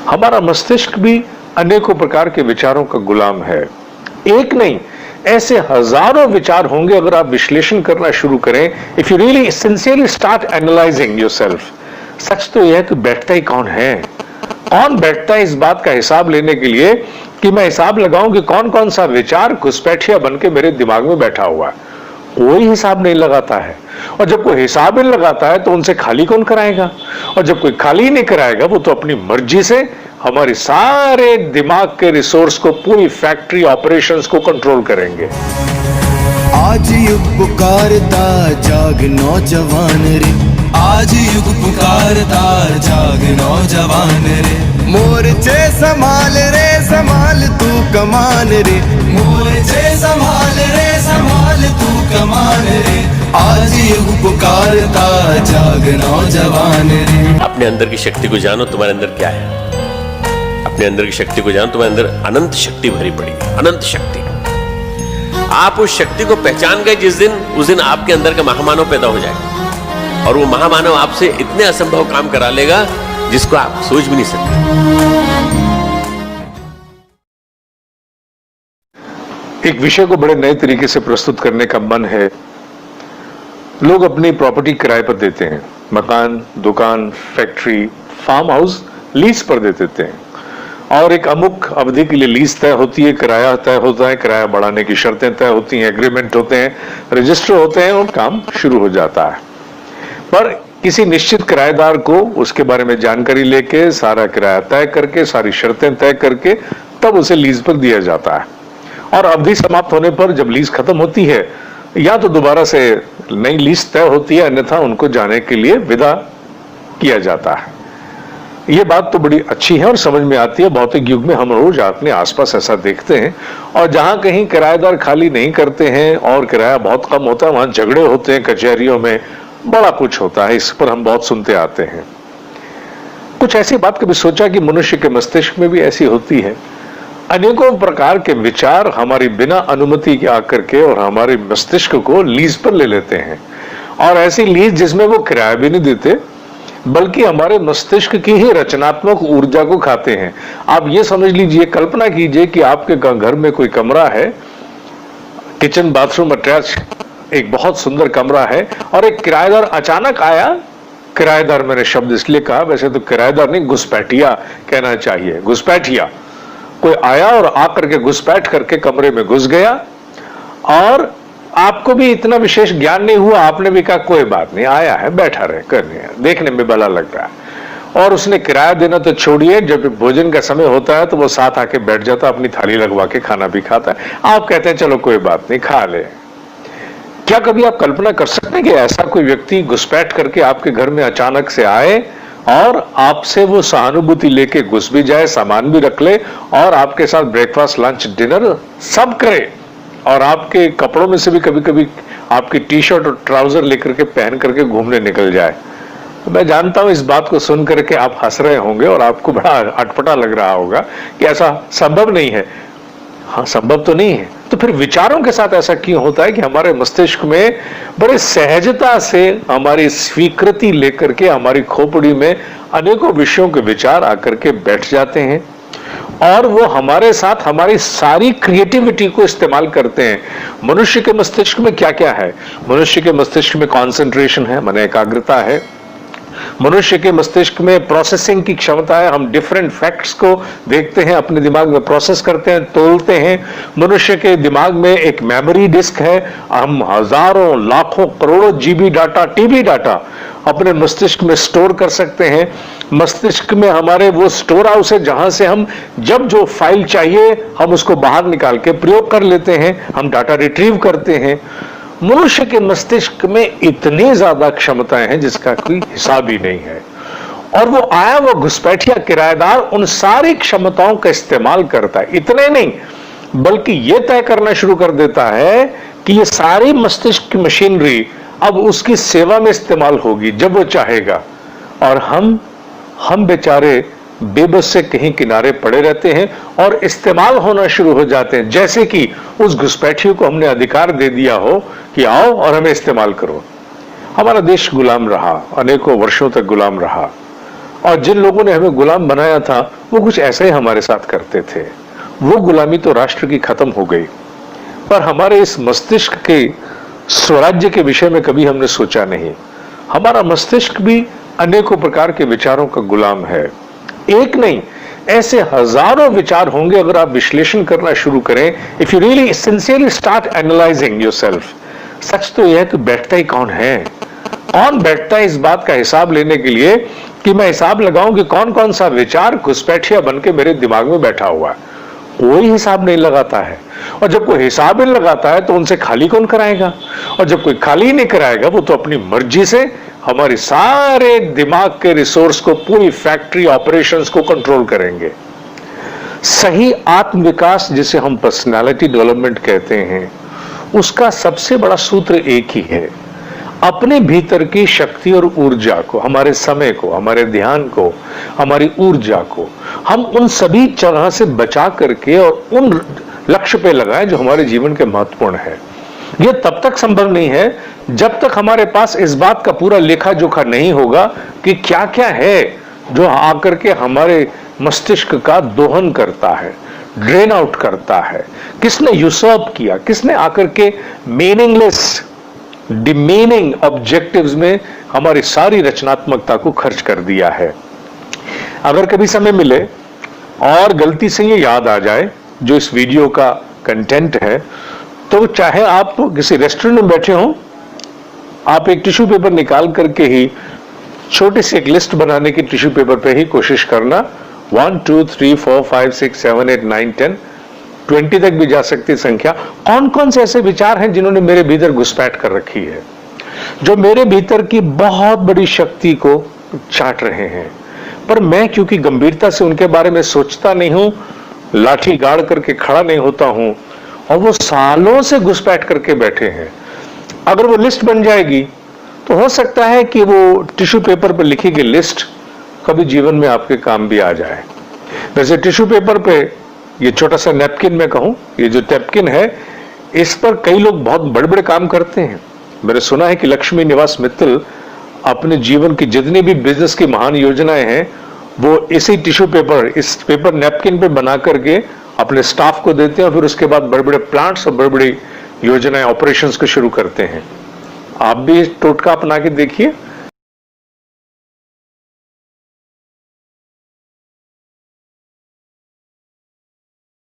हमारा मस्तिष्क भी अनेकों प्रकार के विचारों का गुलाम है। एक नहीं, ऐसे हजारों विचार होंगे अगर आप विश्लेषण करना शुरू करें। If you really sincerely start analysing yourself, सच तो यह है कि बैठता ही कौन है, कौन बैठता है इस बात का हिसाब लेने के लिए कि मैं हिसाब लगाऊं कि कौन कौन सा विचार घुसपैठिया बन के मेरे दिमाग में बैठा हुआ है। कोई हिसाब नहीं लगाता है, और जब कोई हिसाब नहीं लगाता है तो उनसे खाली कौन कराएगा, और जब कोई खाली नहीं कराएगा वो तो अपनी मर्जी से हमारे सारे दिमाग के रिसोर्स को, पूरी फैक्ट्री ऑपरेशंस को कंट्रोल करेंगे। आज युग पुकारता जाग नौजवान रे, आज युग पुकारता जाग नौजवान रे, मोर्चे संभाल रे संभाल तू कमान रे, मोर्चे संभाल रे संभाल तू कमान रे, आज युग पुकारता जाग नौजवान रे। अपने अंदर की शक्ति को जानो, तुम्हारे अंदर क्या है। अपने अंदर की शक्ति को जानो, तुम्हारे अंदर अनंत शक्ति भरी पड़ी है, अनंत शक्ति। आप उस शक्ति को पहचान गए जिस दिन, उस दिन आपके अंदर का महामानव पैदा हो जाएगा, और वो महामानव आपसे इतने असंभव काम करा लेगा जिसको आप सोच भी नहीं सकते। एक विषय को बड़े नए तरीके से प्रस्तुत करने का मन है। लोग अपनी प्रॉपर्टी किराए पर देते हैं, मकान, दुकान, फैक्ट्री, फार्म हाउस लीज पर दे देते हैं, और एक अमुक अवधि के लिए लीज तय होती है, किराया तय होता है, किराया बढ़ाने की शर्तें तय होती हैं, एग्रीमेंट होते हैं, रजिस्टर होते हैं और काम शुरू हो जाता है। पर किसी निश्चित किराएदार को उसके बारे में जानकारी लेके, सारा किराया तय करके, सारी शर्तें तय करके तब उसे लीज पर दिया जाता है, और अवधि समाप्त होने पर जब लीज खत्म होती है या तो दोबारा से नई लीज तय होती है, अन्यथा उनको जाने के लिए विदा किया जाता है। ये बात तो बड़ी अच्छी है और समझ में आती है। भौतिक युग में हम रोज अपने आसपास ऐसा देखते हैं, और जहां कहीं किराएदार खाली नहीं करते हैं और किराया बहुत कम होता है, वहां झगड़े होते हैं, कचहरियों में बड़ा कुछ होता है। इस पर हम बहुत सुनते आते हैं। कुछ ऐसी बात कभी सोचा कि मनुष्य के मस्तिष्क में भी ऐसी होती है। अनेकों प्रकार के विचार हमारी बिना अनुमति के आकर के और हमारे मस्तिष्क को लीज पर ले लेते हैं, और ऐसी लीज जिसमें वो किराया भी नहीं देते बल्कि हमारे मस्तिष्क की ही रचनात्मक ऊर्जा को खाते हैं। आप ये समझ लीजिए, कल्पना कीजिए कि आपके घर में कोई कमरा है, किचन बाथरूम अटैच एक बहुत सुंदर कमरा है, और एक किराएदार अचानक आया। किराएदार मैंने शब्द इसलिए कहा, वैसे तो किराएदार नहीं, घुसपैठिया कहना चाहिए, घुसपैठिया। कोई आया और आकर के घुसपैठ करके कमरे में घुस गया, और आपको भी इतना विशेष ज्ञान नहीं हुआ, आपने भी कहा कोई बात नहीं, आया है, बैठा रहे, करने देखने में भला लग रहा है। और उसने किराया देना तो छोड़िए, जब भोजन का समय होता है तो वो साथ आके बैठ जाता, अपनी थाली लगवा के खाना भी खाता है। आप कहते हैं चलो कोई बात नहीं, खा ले। क्या कभी आप कल्पना कर सकते हैं कि ऐसा कोई व्यक्ति घुसपैठ करके आपके घर में अचानक से आए और आपसे वो सहानुभूति लेके घुस भी जाए, सामान भी रख ले, और आपके साथ ब्रेकफास्ट, लंच, डिनर सब करे, और आपके कपड़ों में से भी कभी कभी आपकी टी शर्ट और ट्राउजर लेकर के पहन करके घूमने निकल जाए? मैं जानता हूं इस बात को सुन करके आप हंस रहे होंगे और आपको बड़ा अटपटा लग रहा होगा कि ऐसा संभव नहीं है। हाँ, संभव तो नहीं है, तो फिर विचारों के साथ ऐसा क्यों होता है कि हमारे मस्तिष्क में बड़े सहजता से हमारी स्वीकृति लेकर के हमारी खोपड़ी में अनेकों विषयों के विचार आकर के बैठ जाते हैं, और वो हमारे साथ हमारी सारी क्रिएटिविटी को इस्तेमाल करते हैं। मनुष्य के मस्तिष्क में क्या क्या है? मनुष्य के मस्तिष्क में कॉन्सेंट्रेशन है, माने एकाग्रता है। मनुष्य के मस्तिष्क में प्रोसेसिंग की क्षमता है, हम डिफरेंट फैक्ट्स को देखते हैं, अपने दिमाग में प्रोसेस करते हैं, तोलते हैं। मनुष्य के दिमाग में एक मेमोरी डिस्क है, हम हजारों, लाखों, करोड़ों जीबी डाटा, टीबी डाटा अपने मस्तिष्क में स्टोर कर सकते हैं। मस्तिष्क में हमारे वो स्टोर हाउस है जहां से हम जब जो फाइल चाहिए हम उसको बाहर निकाल के प्रयोग कर लेते हैं, हम डाटा रिट्रीव करते हैं। मनुष्य के मस्तिष्क में इतनी ज्यादा क्षमताएं हैं जिसका कोई हिसाब ही नहीं है, और वो आया वो घुसपैठिया किराएदार उन सारी क्षमताओं का इस्तेमाल करता है। इतने नहीं बल्कि ये तय करना शुरू कर देता है कि ये सारी मस्तिष्क की मशीनरी अब उसकी सेवा में इस्तेमाल होगी जब वो चाहेगा, और हम बेचारे बेबस से कहीं किनारे पड़े रहते हैं और इस्तेमाल होना शुरू हो जाते हैं, जैसे कि उस घुसपैठियों को हमने अधिकार दे दिया हो कि आओ और हमें इस्तेमाल करो। हमारा देश गुलाम रहा, अनेकों वर्षों तक गुलाम रहा, और जिन लोगों ने हमें गुलाम बनाया था वो कुछ ऐसे ही हमारे साथ करते थे। वो गुलामी तो राष्ट्र की खत्म हो गई, पर हमारे इस मस्तिष्क के स्वराज्य के विषय में कभी हमने सोचा नहीं। हमारा मस्तिष्क भी अनेकों प्रकार के विचारों का गुलाम है। एक नहीं, ऐसे हजारों विचार होंगे अगर आप विश्लेषण करना शुरू करें। If you really sincerely start analysing yourself. सच तो यह है कि बैठता ही कौन है, कौन बैठता है इस बात का हिसाब लेने के लिए कि मैं हिसाब लगाऊं कि कौन कौन सा विचार घुसपैठिया बन के मेरे दिमाग में बैठा हुआ है। कोई हिसाब नहीं लगाता है। और जब कोई हिसाब नहीं लगाता है तो उनसे खाली कौन कराएगा, और जब कोई खाली नहीं कराएगा वो तो अपनी मर्जी से हमारे सारे दिमाग के रिसोर्स को, पूरी फैक्ट्री ऑपरेशंस को कंट्रोल करेंगे। सही आत्मविकास जिसे हम पर्सनालिटी डेवलपमेंट कहते हैं, उसका सबसे बड़ा सूत्र एक ही है। अपने भीतर की शक्ति और ऊर्जा को, हमारे समय को, हमारे ध्यान को, हमारी ऊर्जा को हम उन सभी तरह से बचा करके और उन लक्ष्य पे लगाएं जो हमारे जीवन के महत्वपूर्ण है। यह तब तक संभव नहीं है जब तक हमारे पास इस बात का पूरा लेखा जोखा नहीं होगा कि क्या क्या है जो आकर के हमारे मस्तिष्क का दोहन करता है, ड्रेन आउट करता है। किसने यूसर्प किया, किसने आकर के मीनिंगलेस डिमीनिंग ऑब्जेक्टिव्स में हमारी सारी रचनात्मकता को खर्च कर दिया है। अगर कभी समय मिले और गलती से ये याद आ जाए जो इस वीडियो का कंटेंट है, तो चाहे आप किसी रेस्टोरेंट में बैठे हो, आप एक टिश्यू पेपर निकाल करके ही छोटी सी एक लिस्ट बनाने की टिश्यू पेपर पे ही कोशिश करना। 1 2 3 4 5 6 7 8 9 10 20 तक भी जा सकती संख्या। कौन कौन से ऐसे विचार हैं जिन्होंने मेरे भीतर घुसपैठ कर रखी है, जो मेरे भीतर की बहुत बड़ी शक्ति को चाट रहे हैं, पर मैं क्योंकि गंभीरता से उनके बारे में सोचता नहीं हूं, लाठी गाड़ करके खड़ा नहीं होता हूं, और वो सालों से घुसपैठ करके बैठे हैं। अगर वो लिस्ट बन जाएगी तो हो सकता है कि वो टिश्यू पेपर पर लिखी गई लिस्ट कभी जीवन में आपके काम भी आ जाए। वैसे टिश्यू पेपर पे, ये छोटा सा नैपकिन मैं कहूं, ये जो नैपकिन है, इस पर कई लोग बहुत बड़े बड़े काम करते हैं। मैंने सुना है कि लक्ष्मी निवास मित्तल अपने जीवन की जितनी भी बिजनेस की महान योजनाएं हैं वो इसी टिश्यू पेपर, इस पेपर नैपकिन पे बना करके अपने स्टाफ को देते हैं, और फिर उसके बाद बड़े बड़े प्लांट्स और बड़ी बड़ी योजनाएं, ऑपरेशंस को शुरू करते हैं। आप भी इस टोटका अपना के देखिए।